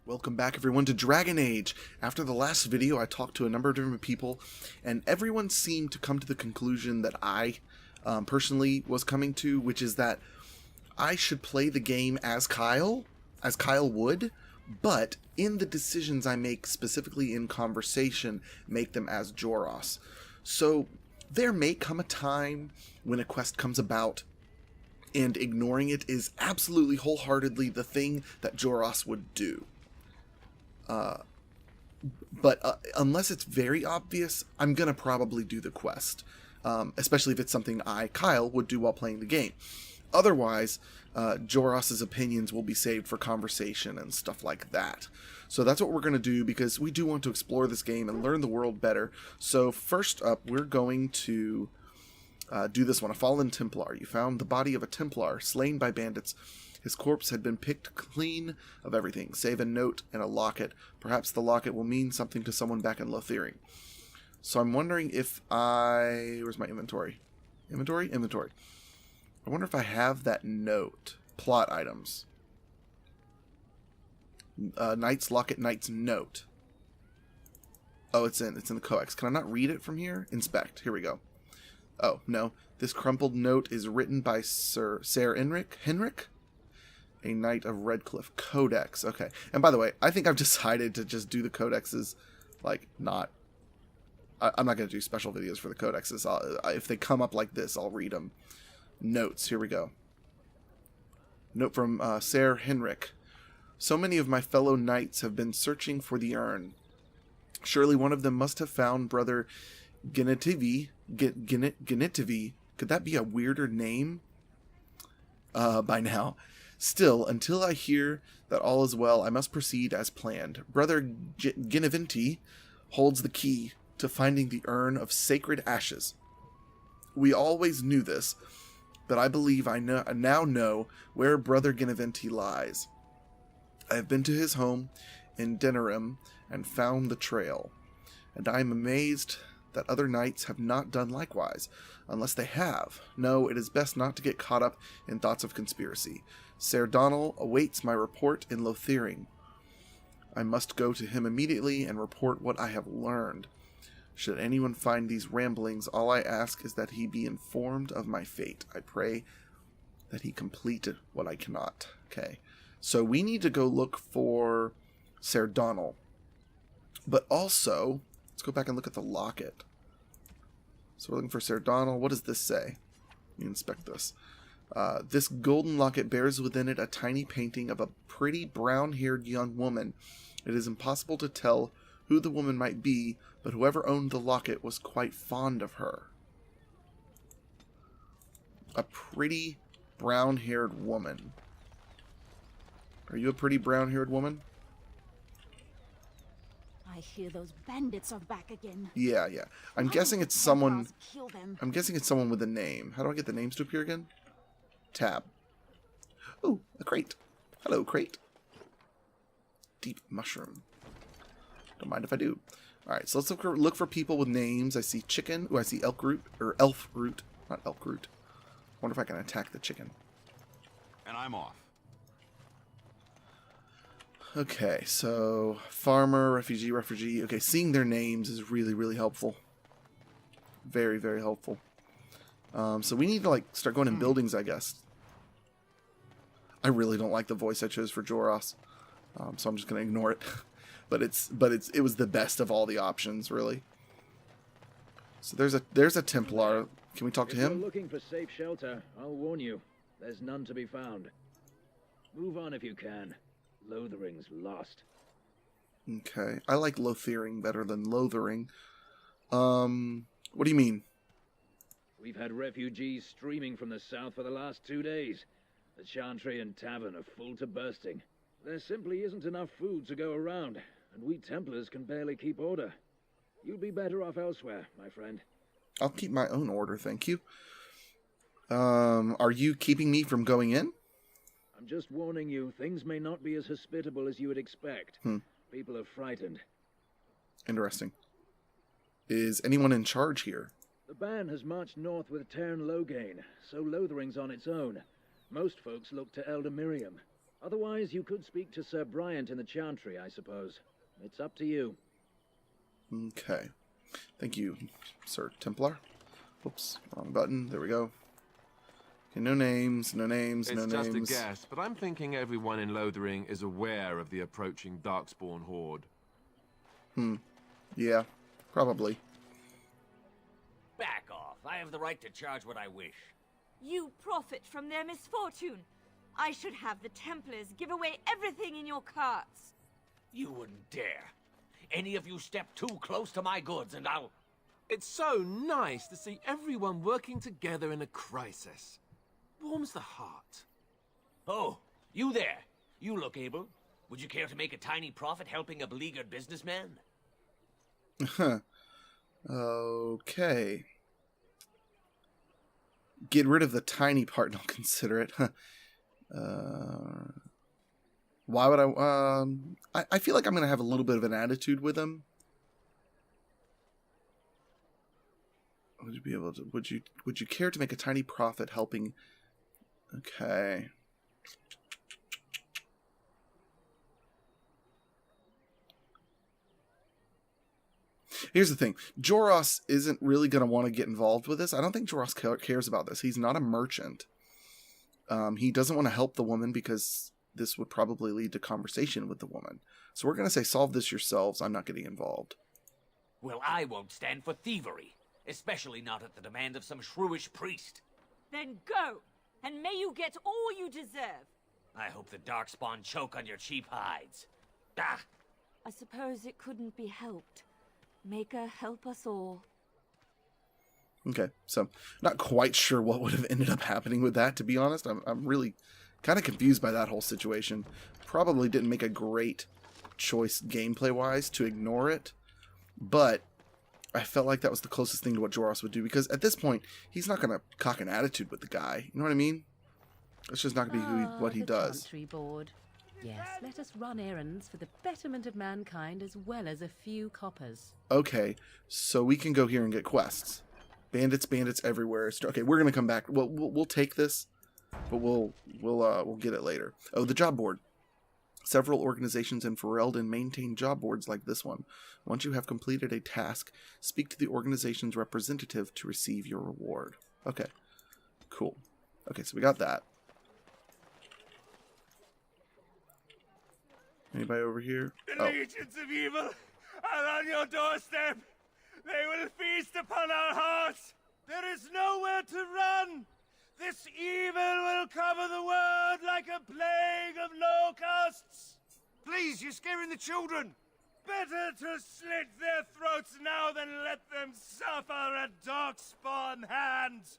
Welcome back everyone to Dragon Age. After the last video I talked to a number of different people and everyone seemed to come to the conclusion that I personally was coming to, which is that I should play the game as Kyle would, but in the decisions I make, specifically in conversation, make them as Joros. So there may come a time when a quest comes about and ignoring it is absolutely wholeheartedly the thing that Joros would do. But unless it's very obvious, I'm going to probably do the quest. Especially if it's something I, Kyle, would do while playing the game. Otherwise, Joros' opinions will be saved for conversation and stuff like that. So that's what we're going to do because we do want to explore this game and learn the world better. So first up, we're going to do this one. A fallen Templar. You found the body of a Templar slain by bandits. His corpse had been picked clean of everything, save a note and a locket. Perhaps the locket will mean something to someone back in Lothering. So I'm wondering if where's my inventory? Inventory? I wonder if I have that note. Plot items. Knight's locket, Knight's note. Oh, it's in the codex. Can I not read it from here? Inspect. Here we go. Oh, no. This crumpled note is written by Ser Henrik? A Knight of Redcliffe. Codex. Okay. And by the way, I think I've decided to just do the codexes, like, not... I'm not going to do special videos for the codexes. If they come up like this, I'll read them. Notes. Here we go. Note from Ser Henrik. So many of my fellow knights have been searching for the urn. Surely one of them must have found Brother Genetivi. Genetivi. Could that be a weirder name? By now. Still, until I hear that all is well, I must proceed as planned. Brother Geneventi holds the key to finding the urn of sacred ashes. We always knew this, but I believe I now know where Brother Geneventi lies. I have been to his home in Denerim and found the trail, and I am amazed that other knights have not done likewise, unless they have. No, it is best not to get caught up in thoughts of conspiracy. Ser Donal awaits my report in Lothering. I must go to him immediately and report what I have learned. Should anyone find these ramblings, all I ask is that he be informed of my fate. I pray that he complete what I cannot. Okay, so we need to go look for Ser Donal. But also, let's go back and look at the locket. So we're looking for Ser Donal. What does this say? Let me inspect this. This golden locket bears within it a tiny painting of a pretty brown-haired young woman. It is impossible to tell who the woman might be, but whoever owned the locket was quite fond of her. A pretty brown-haired woman. Are you a pretty brown-haired woman? I hear those bandits are back again. Yeah. I'm guessing it's someone. I'm guessing it's someone with a name. How do I get the names to appear again? Tab. Oh, a crate. Hello, crate. Deep mushroom. Don't mind if I do. Alright, so let's look for people with names. I see chicken. Oh, I see elk root. Or elf root. Not elk root. Wonder if I can attack the chicken. And I'm off. Okay, so farmer, refugee. Okay, seeing their names is really, really helpful. Very, very helpful. So we need to, like, start going in buildings, I guess. I really don't like the voice I chose for Joros, so I'm just gonna ignore it. but it was the best of all the options, really. So there's a Templar. Can we talk to him? If you're looking for safe shelter, I'll warn you, there's none to be found. Move on if you can. Lothering's lost. Okay, I like Lothering better than Lothering. What do you mean? We've had refugees streaming from the south for the last 2 days. The Chantry and Tavern are full to bursting. There simply isn't enough food to go around, and we Templars can barely keep order. You'd be better off elsewhere, my friend. I'll keep my own order, thank you. Are you keeping me from going in? I'm just warning you, things may not be as hospitable as you would expect. People are frightened. Interesting. Is anyone in charge here? The band has marched north with Tern Loghain, so Lothering's on its own. Most folks look to Elder Miriam. Otherwise, you could speak to Sir Bryant in the Chantry, I suppose. It's up to you. Okay. Thank you, Sir Templar. Whoops, wrong button. There we go. Okay, no names, no names, no It's names. just a guess, but I'm thinking everyone in Lothering is aware of the approaching Darkspawn horde. Yeah, probably. Back off. I have the right to charge what I wish. You profit from their misfortune. I should have the Templars give away everything in your carts. You wouldn't dare. Any of you step too close to my goods and I'll... It's so nice to see everyone working together in a crisis. Warms the heart. Oh, you there. You look able. Would you care to make a tiny profit helping a beleaguered businessman? Okay. Get rid of the tiny part and I'll consider it. Why would I feel like I'm going to have a little bit of an attitude with him. Would you be able to, would you care to make a tiny profit helping? Okay. Here's the thing. Joros isn't really going to want to get involved with this. I don't think Joros cares about this. He's not a merchant. He doesn't want to help the woman because this would probably lead to conversation with the woman. So we're going to say, solve this yourselves. I'm not getting involved. Well, I won't stand for thievery. Especially not at the demand of some shrewish priest. Then go, and may you get all you deserve. I hope the Darkspawn choke on your cheap hides. Ah! I suppose it couldn't be helped. Maker help us all. Okay, so not quite sure what would have ended up happening with that, to be honest. I'm really kind of confused by that whole situation. Probably didn't make a great choice gameplay-wise to ignore it, but I felt like that was the closest thing to what Joros would do, because at this point, he's not going to cock an attitude with the guy. You know what I mean? It's just not going to be what he does. Chantry Board. Yes, let us run errands for the betterment of mankind as well as a few coppers. Okay, so we can go here and get quests. Bandits everywhere. Okay, we're going to come back. We'll take this, but we'll get it later. Oh, the job board. Several organizations in Ferelden maintain job boards like this one. Once you have completed a task, speak to the organization's representative to receive your reward. Okay, cool. Okay, so we got that. Anybody over here? The legions of evil are on your doorstep. They will feast upon our hearts. There is nowhere to run. This evil will cover the world like a plague of locusts. Please, you're scaring the children. Better to slit their throats now than let them suffer at Darkspawn hands.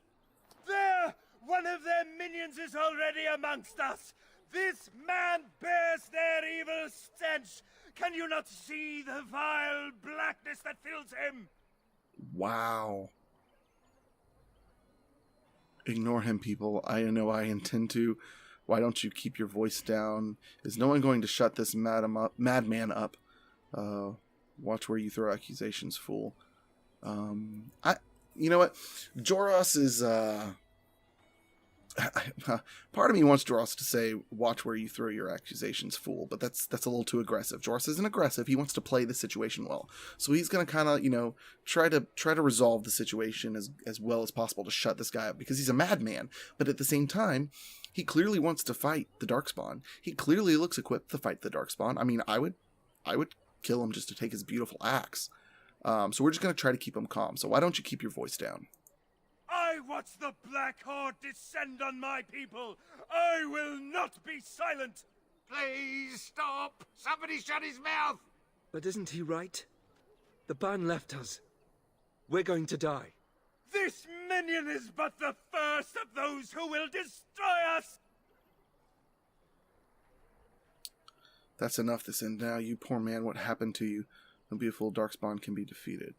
There! One of their minions is already amongst us. This man bears their evil stench. Can you not see the vile blackness that fills him? Wow. Ignore him, people. I know I intend to. Why don't you keep your voice down? Is no one going to shut this madman up? Watch where you throw accusations, fool. You know what? Joros is, part of me wants Joros to say, watch where you throw your accusations, fool, but that's a little too aggressive. Joros isn't aggressive. He wants to play the situation well. So he's going to kind of, try to resolve the situation as well as possible to shut this guy up, because he's a madman. But at the same time, he clearly wants to fight the Darkspawn. He clearly looks equipped to fight the Darkspawn. I mean, I would kill him just to take his beautiful axe. So we're just going to try to keep him calm. So why don't you keep your voice down? I watch the Black Horde descend on my people. I will not be silent. Please stop. Somebody shut his mouth. But isn't he right? The ban left us. We're going to die. This minion is but the first of those who will destroy us. That's enough this end now. You poor man, what happened to you? Don't be a fool, Darkspawn can be defeated.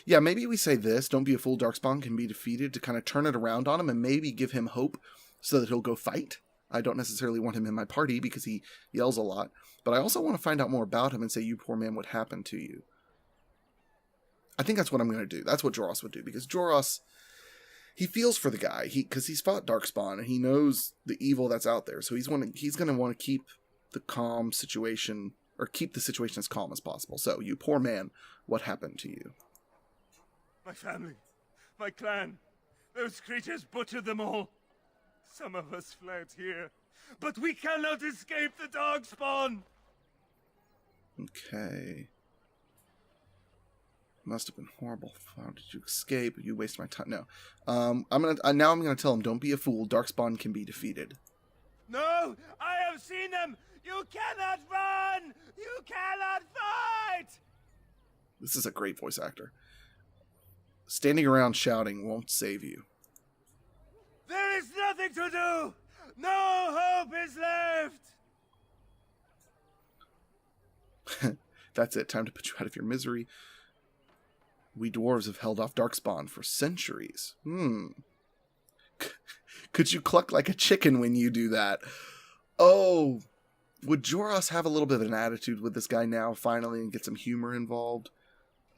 Yeah, maybe we say this, don't be a fool, Darkspawn can be defeated, to kind of turn it around on him and maybe give him hope so that he'll go fight. I don't necessarily want him in my party because he yells a lot, but I also want to find out more about him and say, you poor man, what happened to you? I think that's what I'm going to do. That's what Joros would do, because Joros, he feels for the guy. Because he's fought Darkspawn and he knows the evil that's out there. So he's going to want to keep the calm situation, or keep the situation as calm as possible. So, you poor man, what happened to you? My family, my clan, those creatures butchered them all. Some of us fled here, but we cannot escape the Darkspawn. Okay. Must have been horrible. How did you escape? You waste my time. No. I'm gonna tell him, don't be a fool. Darkspawn can be defeated. No, I have seen them. You cannot run. You cannot fight. This is a great voice actor. Standing around shouting won't save you. There is nothing to do. No hope is left. That's it. Time to put you out of your misery. We dwarves have held off Darkspawn for centuries. Could you cluck like a chicken when you do that? Oh, would Joros have a little bit of an attitude with this guy now, finally, and get some humor involved?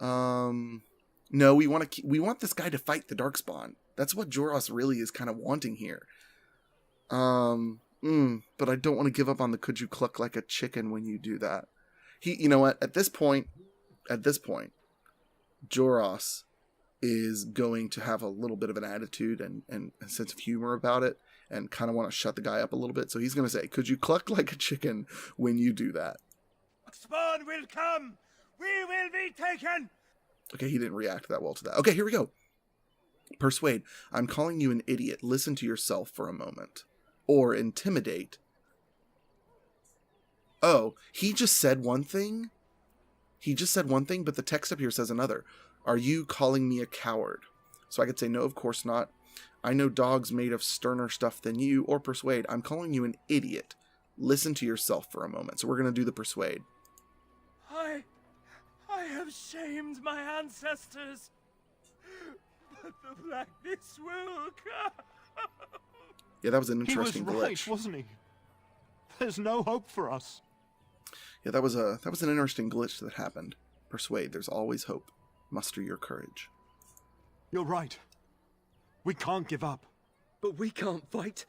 No, we want this guy to fight the Darkspawn. That's what Joros really is kind of wanting here. But I don't want to give up on the could you cluck like a chicken when you do that. You know what? At this point, Joros is going to have a little bit of an attitude and a sense of humor about it, and kind of want to shut the guy up a little bit. So he's going to say, could you cluck like a chicken when you do that? Spawn will come. We will be taken. Okay, he didn't react that well to that. Okay, here we go. Persuade. I'm calling you an idiot. Listen to yourself for a moment. Or intimidate. Oh, he just said one thing? But the text up here says another. Are you calling me a coward? So I could say, no, of course not. I know dogs made of sterner stuff than you. Or persuade. I'm calling you an idiot. Listen to yourself for a moment. So we're going to do the persuade. I have shamed my ancestors. But the blackness will come. Yeah, that was an interesting glitch. He was right, glitch. Wasn't he? There's no hope for us. Yeah, that was an interesting glitch that happened. Persuade, there's always hope. Muster your courage. You're right. We can't give up. But we can't fight.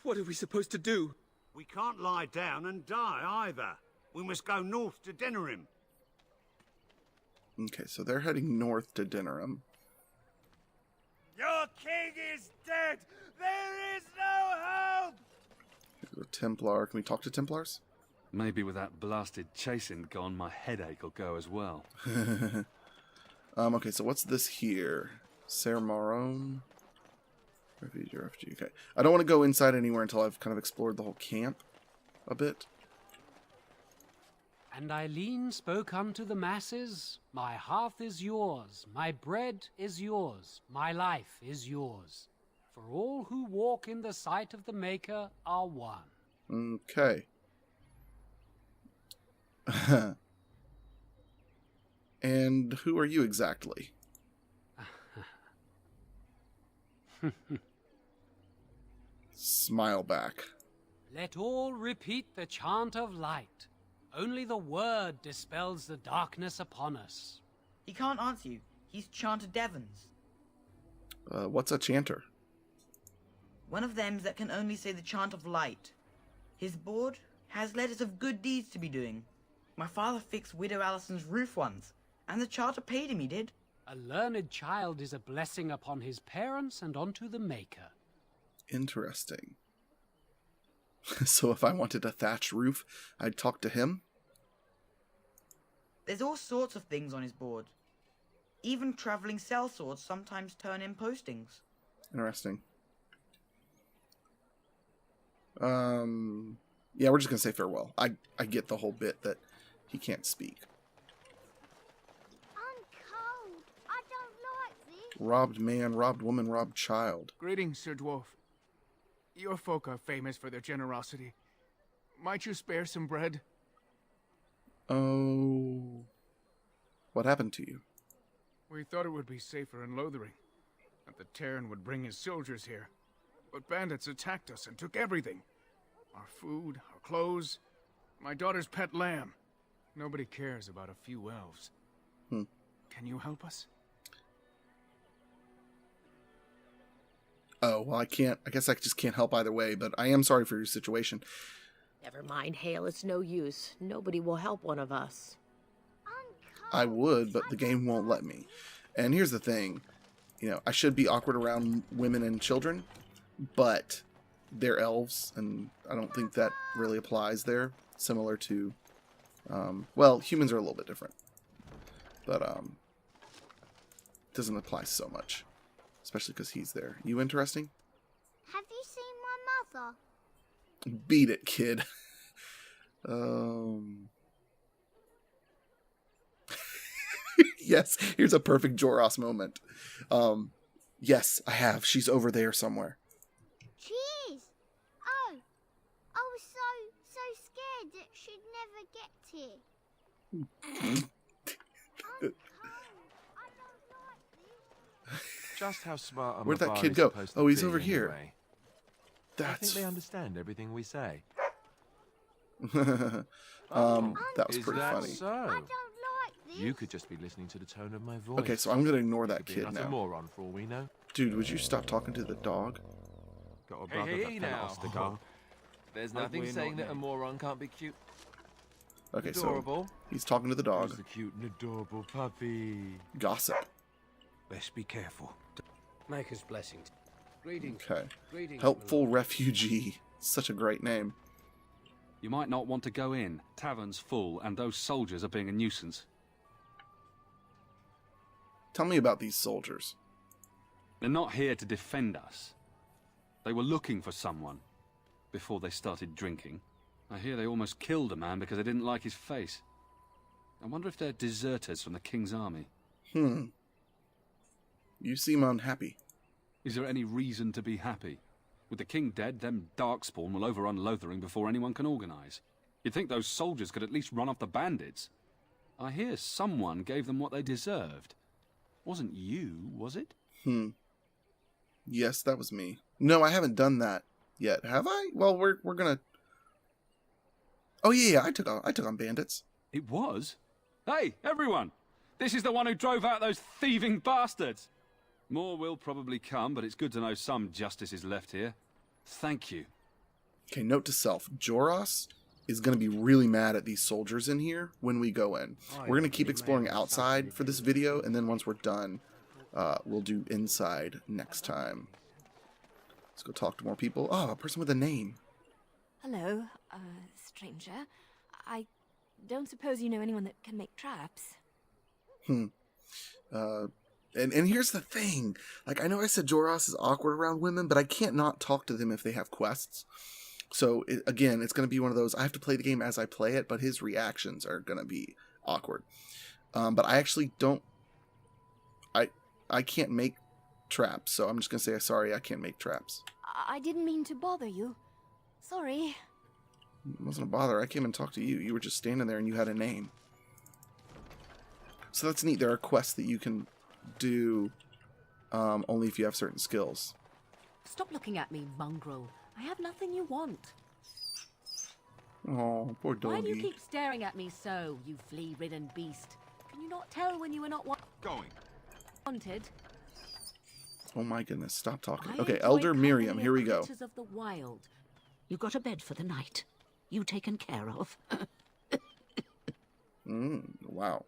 What are we supposed to do? We can't lie down and die either. We must go north to Denerim. Okay, so they're heading north to Denerim. Your king is dead. There is no hope. Here's a Templar. Can we talk to Templars? Maybe with that blasted chasing gone, my headache will go as well. Okay, so what's this here? Ser Maron? Refugee. Okay. I don't want to go inside anywhere until I've kind of explored the whole camp a bit. And Eileen spoke unto the masses, my hearth is yours, my bread is yours, my life is yours. For all who walk in the sight of the Maker are one. Okay. And who are you exactly? Smile back. Let all repeat the chant of light. Only the word dispels the darkness upon us. He can't answer you. He's Chanter Devons. What's a chanter? One of them that can only say the chant of light. His board has letters of good deeds to be doing. My father fixed Widow Allison's roof once, and the charter paid him, he did. A learned child is a blessing upon his parents and onto the Maker. Interesting. So if I wanted a thatched roof, I'd talk to him? There's all sorts of things on his board. Even traveling sellswords sometimes turn in postings. Interesting. Yeah, we're just gonna say farewell. I get the whole bit that he can't speak. I'm cold. I don't like this. Robbed man, robbed woman, robbed child. Greetings, Sir Dwarf. Your folk are famous for their generosity. Might you spare some bread? Oh. What happened to you? We thought it would be safer in Lothering, that the Terran would bring his soldiers here. But bandits attacked us and took everything. Our food, our clothes, my daughter's pet lamb. Nobody cares about a few elves. Can you help us? Oh, well, I can't. I guess I just can't help either way, but I am sorry for your situation. Never mind, Hale. It's no use. Nobody will help one of us. I would, but the game won't let me. And here's the thing. You know, I should be awkward around women and children, but they're elves, and I don't think that really applies there. Similar to, well, humans are a little bit different, but doesn't apply so much, especially because he's there. You interesting? Have you seen my mother? Beat it, kid. Yes, here's a perfect Joros moment. Yes, I have. She's over there somewhere. She is. Oh, I was so scared that she'd never get here. Just how smart Where'd that Mavar kid is go? supposed to Oh, he's be over here. anyway. I That's think they understand everything we say. that was Is pretty that funny. so? You could just be listening to the tone of my voice. Okay, so I'm gonna ignore that You could be kid an utter now. moron for all we know. Dude, would you stop talking to the dog? Got a brother that fell off the car. There's nothing saying that a moron can't be cute. Okay, Adorable. so he's talking to the dog. Who's the cute and adorable puppy? Gossip. Best be careful. Maker's blessing. Greetings. Okay. Greetings, Helpful refugee. Such a great name. You might not want to go in. Tavern's full, and those soldiers are being a nuisance. Tell me about these soldiers. They're not here to defend us. They were looking for someone before they started drinking. I hear they almost killed a man because they didn't like his face. I wonder if they're deserters from the King's army. You seem unhappy. Is there any reason to be happy? With the king dead, them Darkspawn will overrun Lothering before anyone can organize. You'd think those soldiers could at least run off the bandits. I hear someone gave them what they deserved. Wasn't you, was it? Yes, that was me. No, I haven't done that yet, have I? Well, we're gonna. Oh yeah, I took on bandits. It was? Hey, everyone! This is the one who drove out those thieving bastards! More will probably come, but it's good to know some justice is left here. Thank you. Okay, note to self. Joros is going to be really mad at these soldiers in here when we go in. We're going to keep exploring outside for this video, and then once we're done, we'll do inside next time. Let's go talk to more people. Oh, a person with a name. Hello, stranger. I don't suppose you know anyone that can make traps. And here's the thing. Like, I know I said Joros is awkward around women, but I can't not talk to them if they have quests. So, again, it's going to be one of those, I have to play the game as I play it, but his reactions are going to be awkward. But I actually don't... I can't make traps, so I'm just going to say, sorry, I can't make traps. I didn't mean to bother you. Sorry. It wasn't a bother. I came and talked to you. You were just standing there and you had a name. So that's neat. There are quests that you can do only if you have certain skills. Stop looking at me, mongrel. I have nothing you want. Oh, poor doggy. Why do you keep staring at me so, you flea-ridden beast? Can you not tell when you are not wanted? Oh my goodness, stop talking. I Okay, enjoy Elder company Miriam, of here we go. creatures of the wild. You got a bed for the night. You taken care of. Wow.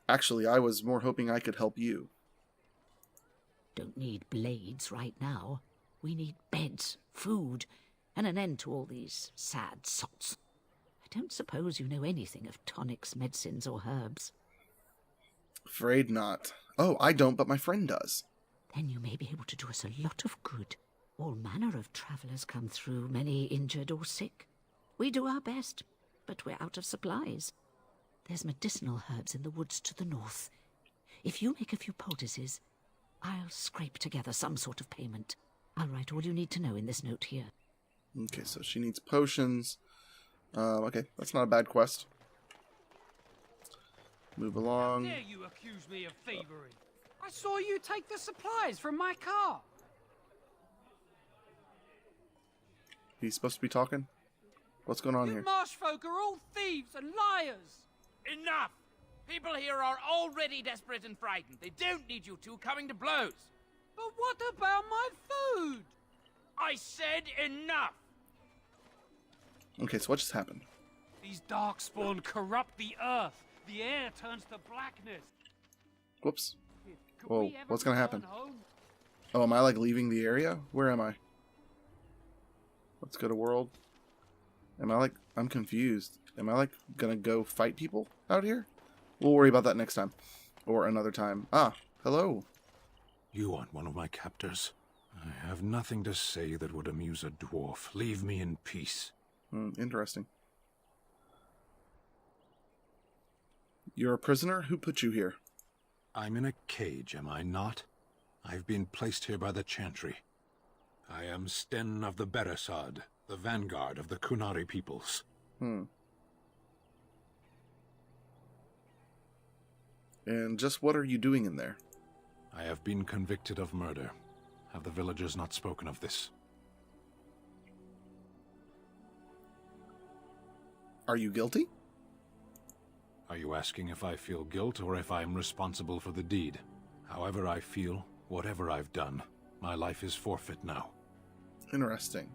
Actually, I was more hoping I could help you. Don't need blades right now. We need beds, food, and an end to all these sad sots. I don't suppose you know anything of tonics, medicines, or herbs. Afraid not. Oh, I don't, but my friend does. Then you may be able to do us a lot of good. All manner of travellers come through, many injured or sick. We do our best, but we're out of supplies. There's medicinal herbs in the woods to the north. If you make a few poultices, I'll scrape together some sort of payment. I'll write all you need to know in this note here. Okay, so she needs potions. Okay, that's not a bad quest. Move along. How dare you accuse me of thievery? I saw you take the supplies from my car. He's supposed to be talking? What's going on You here? marsh folk are all thieves and liars. Enough! People here are already desperate and frightened. They don't need you two coming to blows. But what about my food? I said enough! Okay, so what just happened? These darkspawn corrupt the earth. The air turns to blackness. Whoops. Whoa, what's gonna happen? Oh, am I like leaving the area? Where am I? Let's go to world. Am I like, I'm confused. Am I like gonna go fight people out here? We'll worry about that next time. Or another time. Ah, hello. You aren't one of my captors. I have nothing to say that would amuse a dwarf. Leave me in peace. Interesting. You're a prisoner? Who put you here? I'm in a cage, am I not? I've been placed here by the Chantry. I am Sten of the Beresad, the vanguard of the Kunari peoples. And just what are you doing in there? I have been convicted of murder. Have the villagers not spoken of this? Are you guilty? Are you asking if I feel guilt or if I am responsible for the deed? However I feel, whatever I've done, my life is forfeit now. Interesting.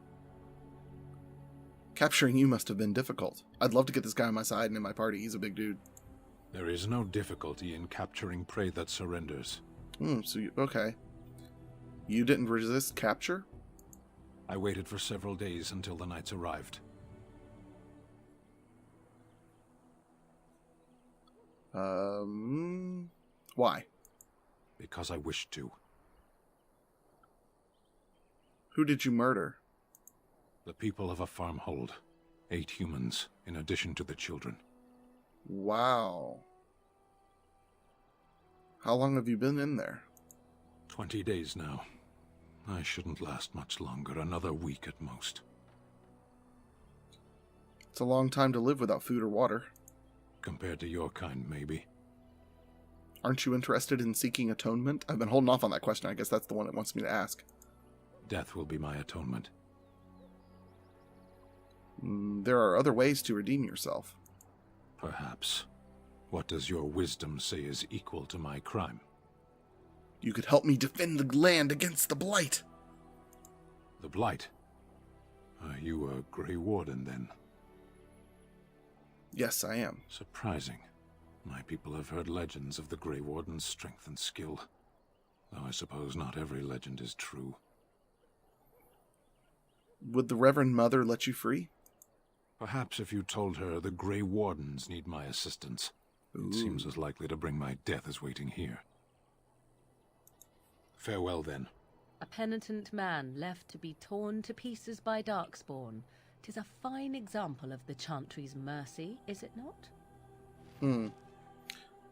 Capturing you must have been difficult. I'd love to get this guy on my side and in my party. He's a big dude. There is no difficulty in capturing prey that surrenders. Okay. You didn't resist capture? I waited for several days until the knights arrived. Why? Because I wished to. Who did you murder? The people of a farmhold. 8 humans, in addition to the children. Wow. How long have you been in there? 20 days now. I shouldn't last much longer, another week at most. It's a long time to live without food or water. Compared to your kind, maybe. Aren't you interested in seeking atonement? I've been holding off on that question. I guess that's the one it wants me to ask. Death will be my atonement. There are other ways to redeem yourself. Perhaps. What does your wisdom say is equal to my crime? You could help me defend the land against the Blight. The Blight? Are you a Grey Warden, then? Yes, I am. Surprising. My people have heard legends of the Grey Warden's strength and skill. Though I suppose not every legend is true. Would the Reverend Mother let you free? Perhaps if you told her the Grey Wardens need my assistance. It seems as likely to bring my death as waiting here. Farewell, then. A penitent man left to be torn to pieces by Darkspawn. 'Tis a fine example of the Chantry's mercy, is it not?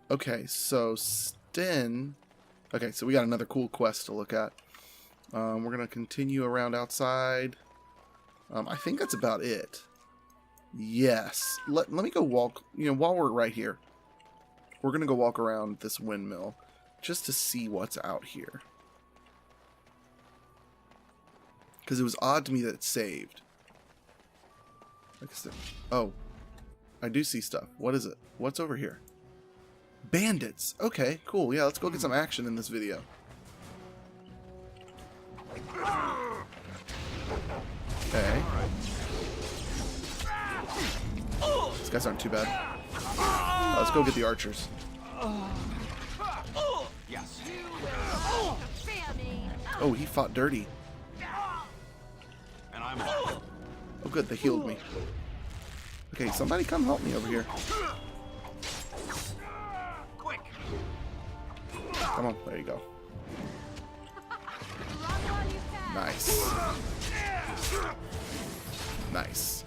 Okay, so Sten... Okay, so we got another cool quest to look at. We're going to continue around outside. I think that's about it. Yes. Let me go walk... while we're right here, we're going to go walk around this windmill just to see what's out here. Because it was odd to me that it saved. Oh. I do see stuff. What is it? What's over here? Bandits! Okay, cool. Yeah, let's go get some action in this video. Okay. These guys aren't too bad. Let's go get the archers. Yes. Oh, he fought dirty. And I'm... Oh good, they healed me. Okay, somebody come help me over here. Quick. Come on, there you go. Nice. Nice.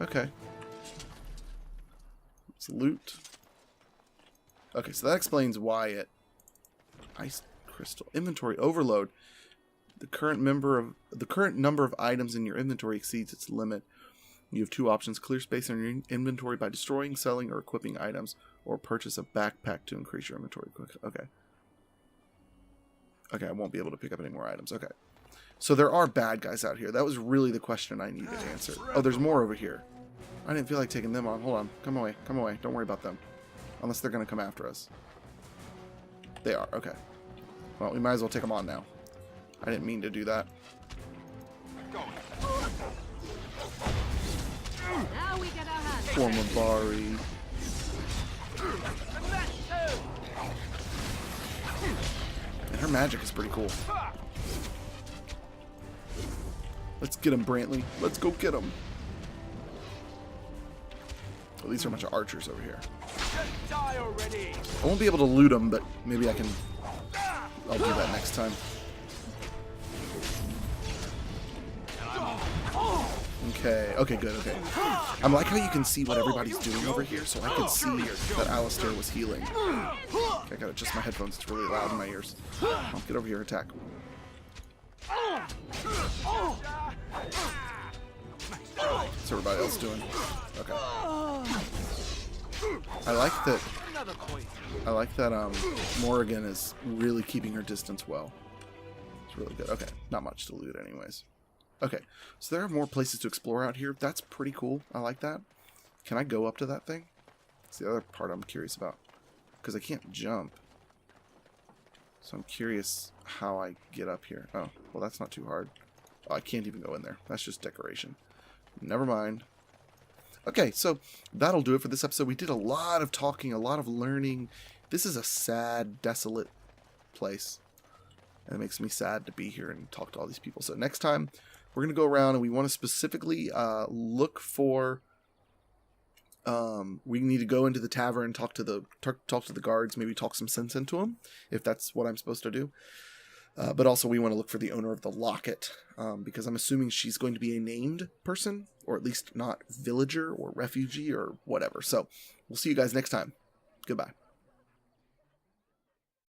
Okay. Let's loot. Okay, so that explains why it... Ice crystal. Inventory overload. The current number of items in your inventory exceeds its limit. You have 2 options. Clear space in your inventory by destroying, selling, or equipping items. Or purchase a backpack to increase your inventory. Okay. Okay, I won't be able to pick up any more items. Okay. So there are bad guys out here. That was really the question I needed answered. Oh, there's more over here. I didn't feel like taking them on. Hold on. Come away. Come away. Don't worry about them. Unless they're going to come after us. They are. Okay. Well, we might as well take them on now. I didn't mean to do that. Now we get our hands. Formabari. And her magic is pretty cool. Let's get him, Brantley. Let's go get him. Well, these are a bunch of archers over here. Die already. I won't be able to loot them, but maybe I can. I'll do that next time. Okay, okay, good, okay. I like how you can see what everybody's doing over here, so I could see that Alistair was healing. Okay, I gotta adjust my headphones, it's really loud in my ears. Oh, get over here, attack. What's everybody else doing? Okay. I like that Morrigan is really keeping her distance well. It's really good. Okay, not much to loot anyways. Okay, so there are more places to explore out here. That's pretty cool. I like that. Can I go up to that thing? That's the other part I'm curious about. Because I can't jump. So I'm curious how I get up here. Oh, well that's not too hard. Oh, I can't even go in there. That's just decoration. Never mind. Okay, so that'll do it for this episode. We did a lot of talking, a lot of learning. This is a sad, desolate place. And it makes me sad to be here and talk to all these people. So next time, we're going to go around and we want to specifically look for... we need to go into the tavern, talk to the guards, maybe talk some sense into them, if that's what I'm supposed to do. But also we want to look for the owner of the locket, because I'm assuming she's going to be a named person, or at least not villager or refugee or whatever. So we'll see you guys next time. Goodbye.